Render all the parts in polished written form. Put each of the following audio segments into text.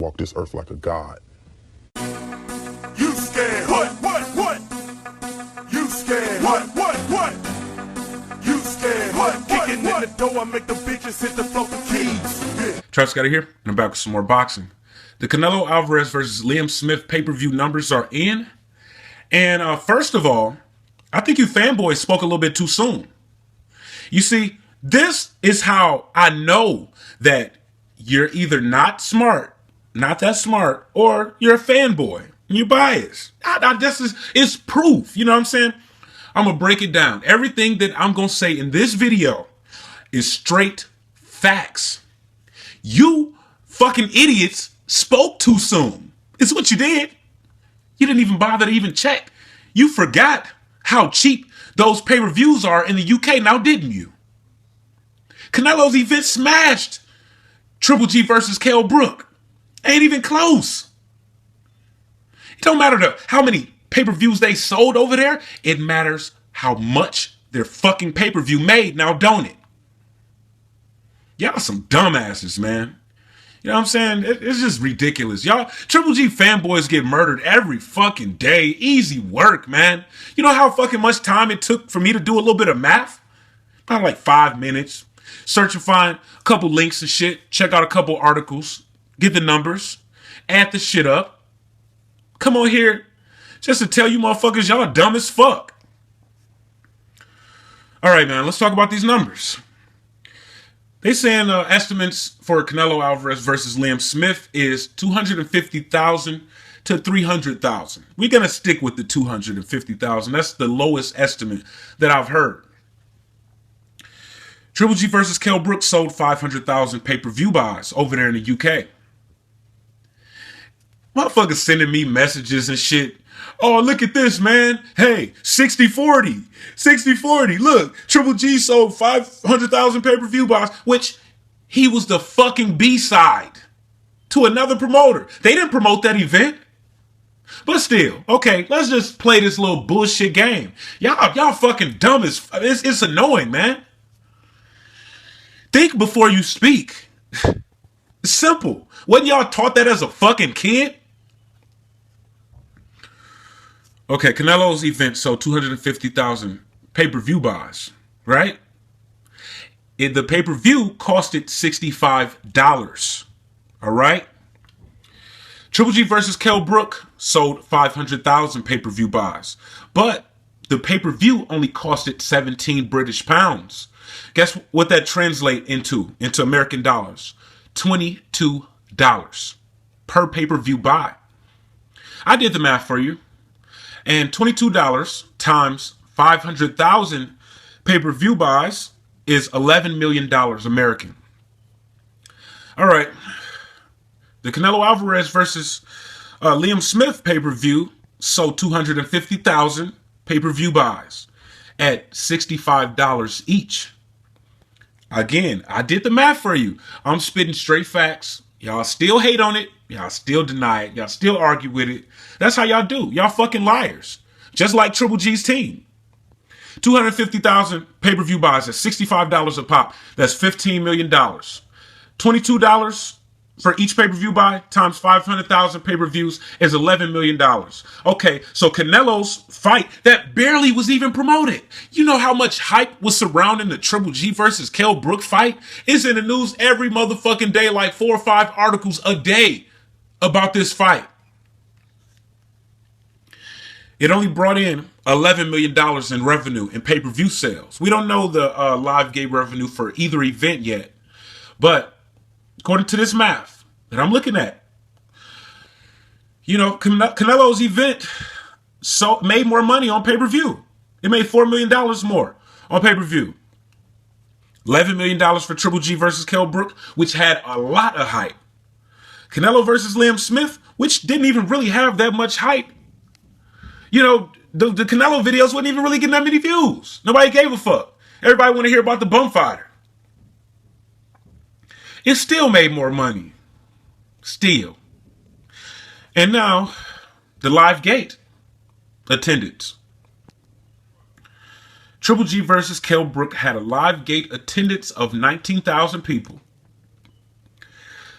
walk this earth like a god. You scared? What? You scared? What? You scared? What? Kicking in the door, I make the bitches hit the floor for keys. Yeah. Travis Scotty here, and I'm back with some more boxing. The Canelo Alvarez versus Liam Smith pay-per-view numbers are in. And first of all, I think you fanboys spoke a little bit too soon. You see, this is how I know that you're either not smart, not that smart, or you're a fanboy and you're biased. It's proof. You know what I'm saying? I'm going to break it down. Everything that I'm going to say in this video is straight facts. You fucking idiots spoke too soon. It's what you did. You didn't even bother to even check. You forgot how cheap those pay-per-views are in the UK now, didn't you? Canelo's event smashed Triple G versus Kell Brook. Ain't even close. It don't matter how many pay-per-views they sold over there. It matters how much their fucking pay-per-view made now, don't it? Y'all some dumbasses, man. You know what I'm saying? It's just ridiculous. Y'all, Triple G fanboys get murdered every fucking day. Easy work, man. You know how fucking much time it took for me to do a little bit of math? About like 5 minutes. Search and find a couple links and shit. Check out a couple articles. Get the numbers. Add the shit up. Come on here just to tell you motherfuckers y'all dumb as fuck. All right, man. Let's talk about these numbers. They saying estimates for Canelo Alvarez versus Liam Smith is 250,000 to 300,000. We're going to stick with the 250,000. That's the lowest estimate that I've heard. Triple G versus Kell Brook sold 500,000 pay-per-view buys over there in the UK. Motherfuckers sending me messages and shit. Oh, look at this, man. Hey, 60-40. 60-40. Look, Triple G sold 500,000 pay-per-view buys, which he was the fucking B-side to another promoter. They didn't promote that event. But still, okay, let's just play this little bullshit game. Y'all fucking dumb as... It's annoying, man. Think before you speak. It's simple. Wasn't y'all taught that as a fucking kid? Okay, Canelo's event sold 250,000 pay-per-view buys, right? The pay-per-view costed $65, all right? Triple G versus Kell Brook sold 500,000 pay-per-view buys, but the pay-per-view only costed 17 British pounds. Guess what that translates into American dollars? $22 per pay-per-view buy. I did the math for you. And $22 times 500,000 pay-per-view buys is $11 million American. All right. The Canelo Alvarez versus Liam Smith pay-per-view sold 250,000 pay-per-view buys at $65 each. Again, I did the math for you. I'm spitting straight facts. Y'all still hate on it. Y'all still deny it. Y'all still argue with it. That's how y'all do. Y'all fucking liars. Just like Triple G's team. 250,000 pay-per-view buys at $65 a pop. That's $15 million. $22 for each pay-per-view buy times 500,000 pay-per-views is $11 million. Okay, so Canelo's fight that barely was even promoted. You know how much hype was surrounding the Triple G versus Kell Brook fight? It's in the news every motherfucking day, like 4 or 5 articles a day about this fight. It only brought in $11 million in revenue in pay-per-view sales. We don't know the live gate revenue for either event yet. But according to this math that I'm looking at, you know, Canelo's event made more money on pay-per-view. It made $4 million more on pay-per-view. $11 million for Triple G versus Kell Brook, which had a lot of hype. Canelo versus Liam Smith, which didn't even really have that much hype. You know, the Canelo videos wouldn't even really get that many views. Nobody gave a fuck. Everybody want to hear about the bum fighter. It still made more money. Still. And now, the live gate attendance. Triple G versus Kell Brook had a live gate attendance of 19,000 people.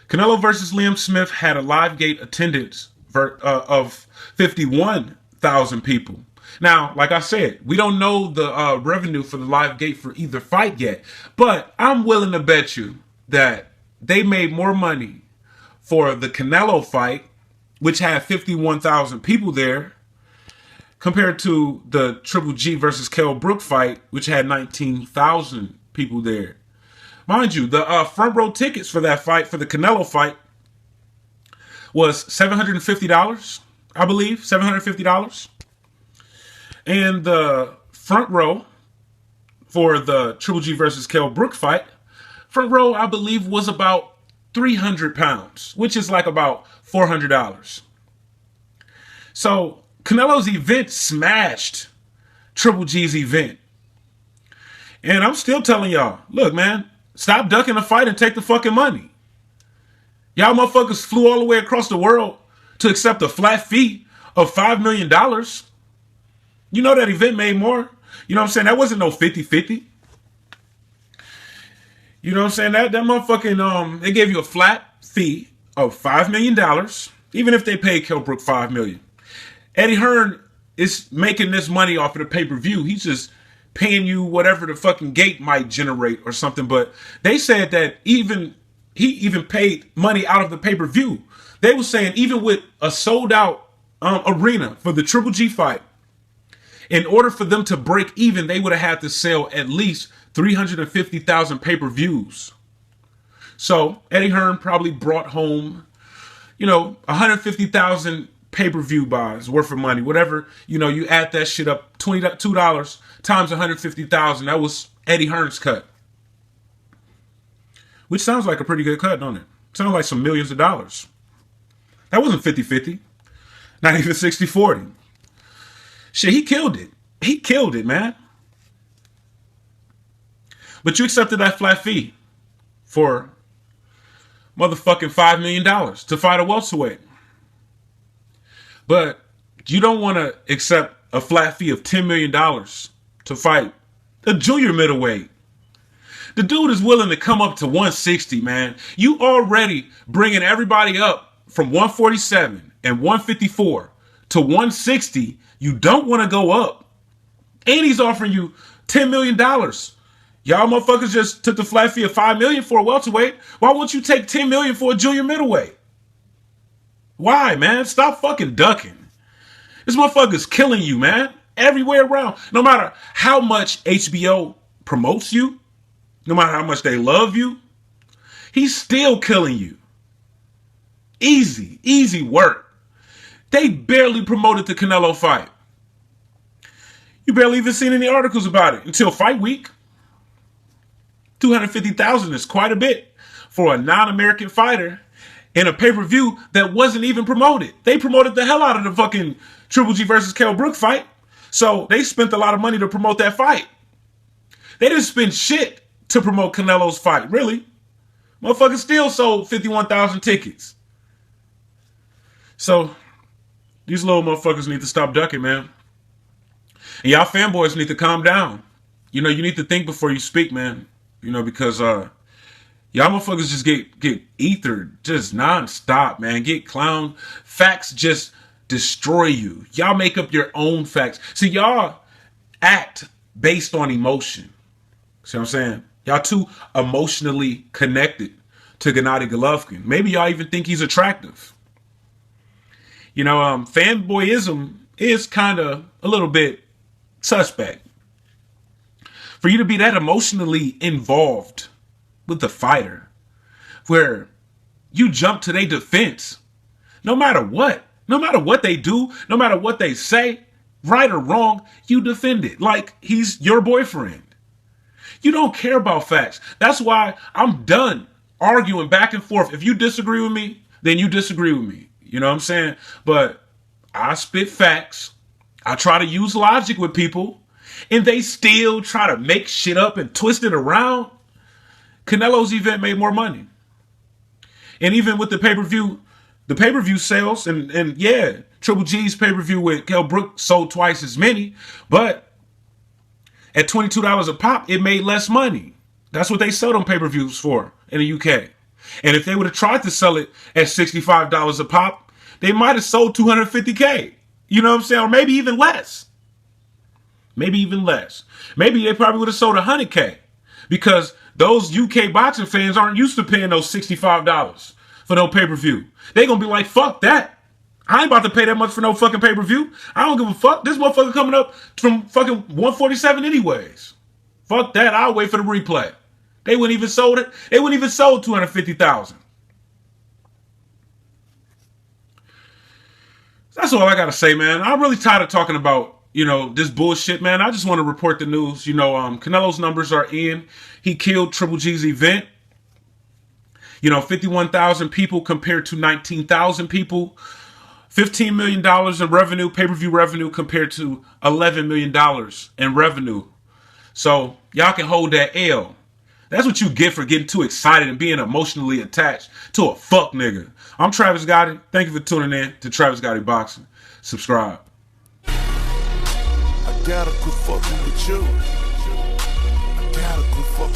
Canelo versus Liam Smith had a live gate attendance of 51,000 people. Now, like I said, we don't know the revenue for the live gate for either fight yet, but I'm willing to bet you that they made more money for the Canelo fight, which had 51,000 people there, compared to the Triple G versus Kell Brook fight, which had 19,000 people there. Mind you, the front row tickets for that fight, for the Canelo fight, was $750, I believe, $750. And the front row for the Triple G versus Kell Brook fight, front row, I believe, was about 300 pounds, which is like about $400. So Canelo's event smashed Triple G's event. And I'm still telling y'all, look, man, stop ducking the fight and take the fucking money. Y'all motherfuckers flew all the way across the world to accept a flat fee of $5 million. You know that event made more. You know what I'm saying? That wasn't no 50-50. You know what I'm saying? That motherfucking, they gave you a flat fee of $5 million, even if they paid Kell Brook $5 million. Eddie Hearn is making this money off of the pay-per-view. He's just paying you whatever the fucking gate might generate or something. But they said that he even paid money out of the pay-per-view. They were saying even with a sold-out arena for the Triple G fight, in order for them to break even, they would have had to sell at least 350,000 pay-per-views. So Eddie Hearn probably brought home, 150,000 pay-per-view buys worth of money. Whatever, you add that shit up, $22 times 150,000. That was Eddie Hearn's cut. Which sounds like a pretty good cut, don't it? Sounds like some millions of dollars. That wasn't 50-50. Not even 60-40. Shit, he killed it. He killed it, man. But you accepted that flat fee for motherfucking $5 million to fight a welterweight. But you don't want to accept a flat fee of $10 million to fight a junior middleweight. The dude is willing to come up to 160, man. You already bringing everybody up from 147 and 154 to 160. You don't want to go up. And he's offering you $10 million. Y'all motherfuckers just took the flat fee of $5 million for a welterweight. Why won't you take $10 million for a junior middleweight? Why, man? Stop fucking ducking. This motherfucker's killing you, man. Everywhere around. No matter how much HBO promotes you, no matter how much they love you, he's still killing you. Easy work. They barely promoted the Canelo fight. You barely even seen any articles about it until fight week. 250,000 is quite a bit for a non-American fighter in a pay-per-view that wasn't even promoted. They promoted the hell out of the fucking Triple G versus Kell Brook fight. So they spent a lot of money to promote that fight. They didn't spend shit to promote Canelo's fight, really. Motherfuckers still sold 51,000 tickets. So these little motherfuckers need to stop ducking, man. And y'all fanboys need to calm down. You need to think before you speak, man. Because y'all motherfuckers just get ethered just nonstop, man. Get clowned. Facts just destroy you. Y'all make up your own facts. See, y'all act based on emotion. See what I'm saying? Y'all too emotionally connected to Gennady Golovkin. Maybe y'all even think he's attractive. Fanboyism is kind of a little bit suspect. For you to be that emotionally involved with the fighter, where you jump to their defense, no matter what they do, no matter what they say, right or wrong, you defend it like he's your boyfriend. You don't care about facts. That's why I'm done arguing back and forth. If you disagree with me, then you disagree with me. You know what I'm saying? But I spit facts. I try to use logic with people, and they still try to make shit up and twist it around. Canelo's event made more money. And even with the pay-per-view sales, and yeah, Triple G's pay-per-view with Kell Brook sold twice as many, but at $22 a pop, it made less money. That's what they sell them pay-per-views for in the UK. And if they would have tried to sell it at $65 a pop, they might have sold 250K. You know what I'm saying? Or maybe even less. Maybe even less. Maybe they probably would have sold 100K. Because those UK boxing fans aren't used to paying those $65 for no pay-per-view. They gonna be like, fuck that. I ain't about to pay that much for no fucking pay-per-view. I don't give a fuck. This motherfucker coming up from fucking 147 anyways. Fuck that. I'll wait for the replay. They wouldn't even sold it. They wouldn't even sold 250,000. That's all I gotta say, man. I'm really tired of talking about, this bullshit, man. I just want to report the news. Canelo's numbers are in. He killed Triple G's event. 51,000 people compared to 19,000 people. $15 million in revenue, pay-per-view revenue, compared to $11 million in revenue. So y'all can hold that L. That's what you get for getting too excited and being emotionally attached to a fuck nigga. I'm Travis Gotti. Thank you for tuning in to Travis Gotti Boxing. Subscribe. I gotta quit fucking with you. I gotta quit fucking